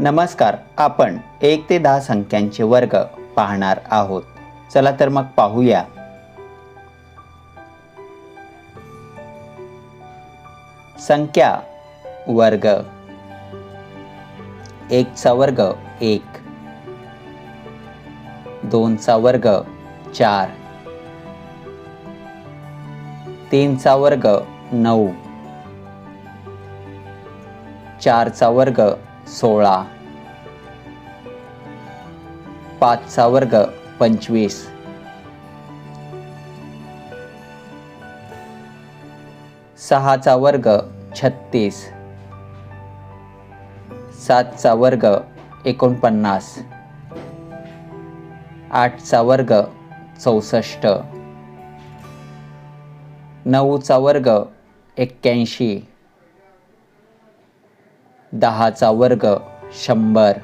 नमस्कार. आपण 1 ते 10 संख्यांचे वर्ग पाहणार आहोत. चला तर मग पाहूया. संख्या वर्ग. 1 चा वर्ग 1, 2 चा वर्ग 4, 3 चा वर्ग 9, 4 चा वर्ग 16, 5 चा वर्ग 25, 6 चा वर्ग 36, 7 चा वर्ग 49, 8 चा वर्ग 64, 9 चा वर्ग 81, 10 चा वर्ग 100,